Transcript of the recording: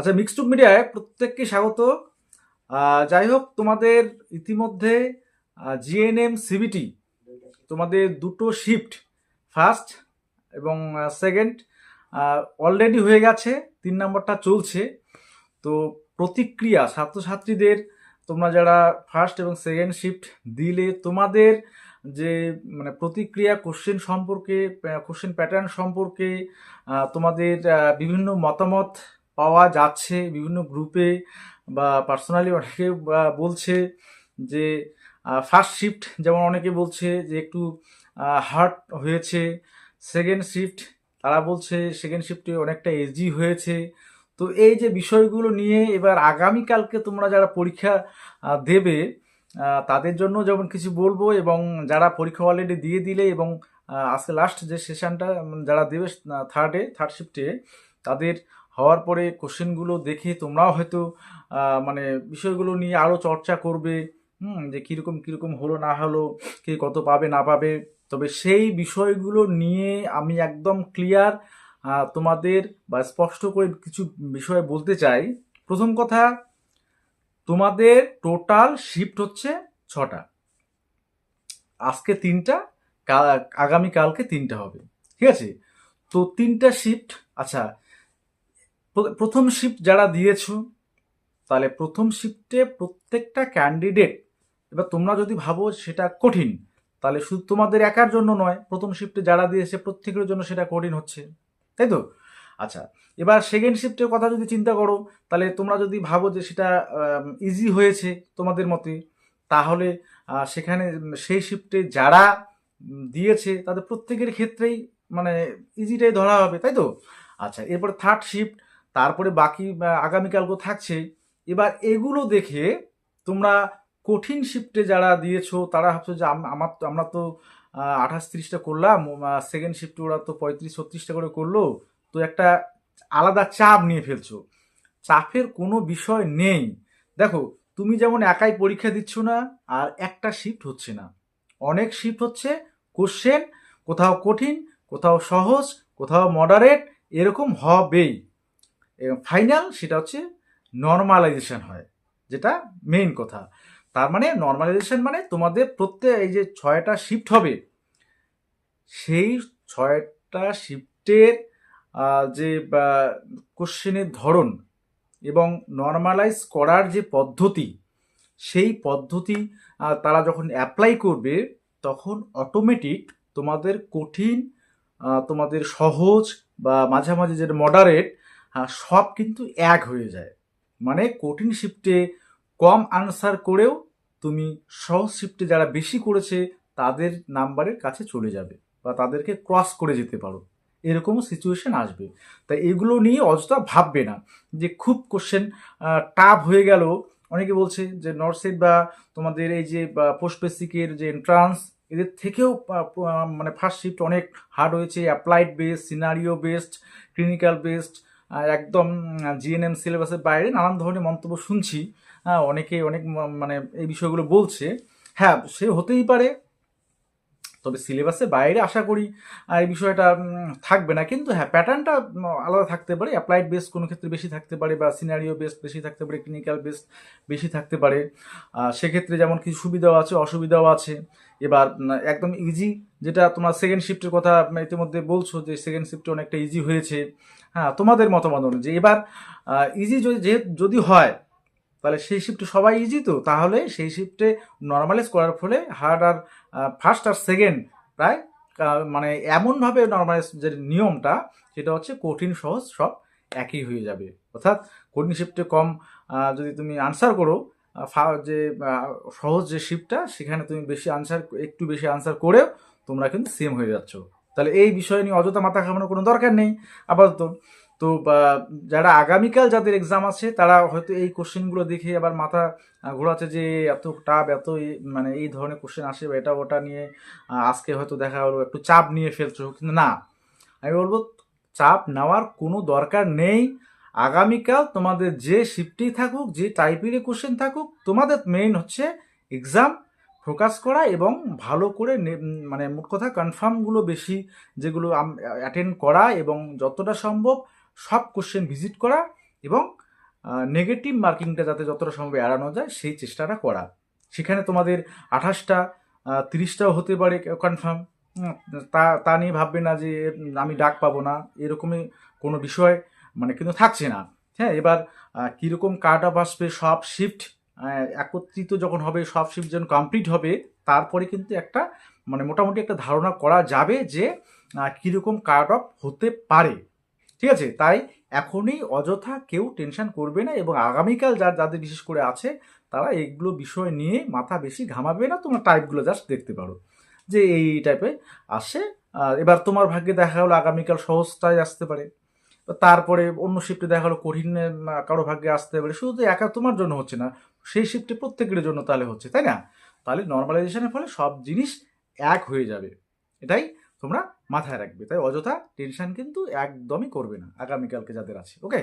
আচ্ছা, মিক্সড মিডিয়ায় প্রত্যেককে স্বাগত। যাই হোক, তোমাদের ইতিমধ্যে জিএনএম সিবিটি তোমাদের দুটো শিফট, ফার্স্ট এবং সেকেন্ড অলরেডি হয়ে গেছে, 3 নম্বরটা চলছে। তো প্রতিক্রিয়া ছাত্রছাত্রীদের, তোমরা যারা ফার্স্ট এবং সেকেন্ড শিফট দিলে তোমাদের যে প্রতিক্রিয়া কোশ্চেন সম্পর্কে, কোশ্চেন প্যাটার্ন সম্পর্কে তোমাদের বিভিন্ন মতামত পাওয়া যাচ্ছে বিভিন্ন গ্রুপে বা পার্সোনালি। অনেকে বলছে যে ফার্স্ট শিফট, যেমন অনেকে বলছে যে একটু হার্ড হয়েছে। সেকেন্ড শিফট, তারা বলছে সেকেন্ড শিফটে অনেকটা এজি হয়েছে। তো এই যে বিষয়গুলো নিয়ে এবার আগামীকালকে তোমরা যারা পরীক্ষা দেবে তাদের জন্য যেমন কিছু বলবো, এবং যারা পরীক্ষা অলরেডি দিয়ে দিলে এবং আজকে লাস্ট যে সেশনটা যারা দেবে থার্ড শিফটে, তাদের হওয়ার পরে কোশ্চেনগুলো দেখে তোমরাও হয়তো বিষয়গুলো নিয়ে আরও চর্চা করবে। যে কীরকম কীরকম হলো না হলো, কে কত পাবে না পাবে। তবে সেই বিষয়গুলো নিয়ে আমি একদম ক্লিয়ার তোমাদের বা স্পষ্ট করে কিছু বিষয় বলতে চাই। প্রথম কথা, তোমাদের টোটাল শিফট হচ্ছে 6টা। আজকে 3টা, আগামীকালকে 3টা হবে, ঠিক আছে? তো 3টা শিফট। আচ্ছা, প্রথম শিফট যারা দিয়েছো, তাহলে প্রথম শিফটে প্রত্যেকটা ক্যান্ডিডেট, এবার তোমরা যদি ভাবো সেটা কঠিন, তাহলে শুধু তোমাদের একার জন্য নয়, প্রথম শিফটে যারা দিয়েছে প্রত্যেকের জন্য সেটা কঠিন হচ্ছে, তাই তো? আচ্ছা, এবার সেকেন্ড শিফটের কথা যদি চিন্তা করো, তাহলে তোমরা যদি ভাবো যে সেটা ইজি হয়েছে তোমাদের মতে, তাহলে সেখানে সেই শিফটে যারা দিয়েছে তাদের প্রত্যেকের ক্ষেত্রেই ইজিটাই ধরা হবে, তাই তো? আচ্ছা, এরপরে থার্ড শিফট, তারপরে বাকি আগামীকালকেও থাকছে। এবার এগুলো দেখে তোমরা কঠিন শিফটে যারা দিয়েছো তারা ভাবছো যে আমরা তো 28-30টা করলাম, সেকেন্ড শিফটে ওরা তো 35-36টা করে করলো, তো একটা আলাদা চাপ নিয়ে ফেলছো। চাপের কোনো বিষয় নেই। দেখো, তুমি যেমন একাই পরীক্ষা দিচ্ছ না, আর একটা শিফট হচ্ছে না, অনেক শিফট হচ্ছে। কোশ্চেন কোথাও কঠিন, কোথাও সহজ, কোথাও মডারেট, এরকম হবেই। ফাইনাল সেটা হচ্ছে নর্মালাইজেশন হয়, যেটা মেইন কথা। তার মানে নর্মালাইজেশন মানে তোমাদের প্রত্যেক এই যে 6টা শিফট হবে, সেই 6টা শিফটের যে কোশ্চেনের ধরন এবং নর্মালাইজ করার যে পদ্ধতি, সেই পদ্ধতি তারা যখন অ্যাপ্লাই করবে, তখন অটোমেটিক তোমাদের কঠিন, তোমাদের সহজ বা মাঝামাঝি যেটা মডারেট, সব কিন্তু এক হয়ে যায়। মানে কঠিন শিফটে কম আনসার করেও তুমি সহজ শিফটে যারা বেশি করেছে তাদের নাম্বারের কাছে চলে যাবে বা তাদেরকে ক্রস করে যেতে পারো, এরকমও সিচুয়েশন আসবে। তাই এগুলো নিয়ে অযথা ভাববে না যে খুব কোশ্চেন টাফ হয়ে গেল। অনেকে বলছে যে নর্থ বা তোমাদের এই যে পোস্ট বেসিকের যে এন্ট্রান্স, এদের থেকেও ফার্স্ট শিফট অনেক হার্ড হয়েছে। Applied based, scenario based, clinical based, একদম জিএনএম সিলেবাসের বাইরে নানান ধরনের মন্তব্য শুনছি। অনেকে অনেক এই বিষয়গুলো বলছে। হ্যাঁ, সে হতেই পারে, তবে সিলেবাসের বাইরে আশা করি এই বিষয়টা থাকবে না। কিন্তু হ্যাঁ, প্যাটার্নটা আলাদা থাকতে পারে। অ্যাপ্লাইড বেস কোনো ক্ষেত্রে বেশি থাকতে পারে, বা সিনারিও বেস বেশি থাকতে পারে, ক্লিনিক্যাল বেস বেশি থাকতে পারে। সেক্ষেত্রে যেমন কিছু সুবিধাও আছে, অসুবিধাও আছে। এবার একদম ইজি, যেটা তোমার সেকেন্ড শিফটের কথা ইতিমধ্যে বলছো যে সেকেন্ড শিফটে অনেকটা ইজি হয়েছে। হ্যাঁ, তোমাদের মতামত অনুযায়ী এবার ইজি যদি হয়, তাহলে সেই শিফটে সবাই ইজি, তো তাহলে সেই শিফটে নর্মালাইজ করার ফলে হার্ড আর ফার্স্ট আর সেকেন্ড প্রায় এমনভাবে নর্মালাইজ যে নিয়মটা, সেটা হচ্ছে কঠিন সহজ সব একই হয়ে যাবে। অর্থাৎ কঠিন শিফটে কম যদি তুমি আনসার করো, যে সহজ যে শিফটটা সেখানে তুমি একটু বেশি আনসার করেও তোমরা কিন্তু সেম হয়ে যাচ্ছ। তাহলে এই বিষয় নিয়ে অযথা মাথা ঘামানোর কোনো দরকার নেই আপাতত। তো যারা আগামীকাল যাদের এক্সাম আছে, তারা হয়তো এই কোশ্চেনগুলো দেখে আবার মাথা ঘোরাচ্ছে যে এত টাফ, এত এই ধরনের কোশ্চেন আসে বা এটা ওটা নিয়ে আজকে হয়তো দেখা হলো একটু চাপ নিয়ে ফেলছো। কিন্তু না, আমি বলবো চাপ নেওয়ার কোনো দরকার নেই। আগামীকাল তোমাদের যে শিফটেই থাকুক, যে টাইপেরই কোশ্চেন থাকুক, তোমাদের মেইন হচ্ছে এক্সাম ফোকাস করা এবং ভালো করে মোট কথা কনফার্মগুলো বেশি, যেগুলো অ্যাটেন্ড করা এবং যতটা সম্ভব সব কোশ্চেন ভিজিট করা এবং নেগেটিভ মার্কিংটা যাতে যতটা সম্ভব এড়ানো যায় সেই চেষ্টাটা করা। সেখানে তোমাদের 28টা 30টাও হতে পারে কনফার্ম। তা তা নিয়ে ভাববে না যে আমি ডাক পাবো না, এরকমই কোনো বিষয় মানে কিন্তু থাকছে না। হ্যাঁ, এবার কীরকম কাট অফ আসবে, সব শিফট একত্রিত যখন হবে, সব শিফট যখন কমপ্লিট হবে, তারপরে কিন্তু একটা মানে মোটামুটি একটা ধারণা করা যাবে যে কীরকম কাট অফ হতে পারে। ঠিক আছে, তাই এখনই অযথা কেউ টেনশন করবে না, এবং আগামীকাল যাদের বিশেষ করে আছে তারা এইগুলো বিষয় নিয়ে মাথা বেশি ঘামাবে না। তোমরা টাইপগুলো জাস্ট দেখতে পারো যে এই টাইপে আসে। এবার তোমার ভাগ্যে দেখা হলো আগামীকাল সহজটাই আসতে পারে, তারপরে অন্য শিফটে দেখা হলো কঠিন কারো ভাগ্যে আসতে পারে। শুধু তো একা তোমার জন্য হচ্ছে না, সেই শিফটে প্রত্যেকের জন্য তাহলে হচ্ছে, তাই না? তাহলে নর্মালাইজেশনের ফলে সব জিনিস এক হয়ে যাবে, এটাই তোমরা মাথায় রাখবে। তাই অযথা টেনশন কিন্তু একদমই করবে না আগামীকালকে যাদের আছে। ওকে।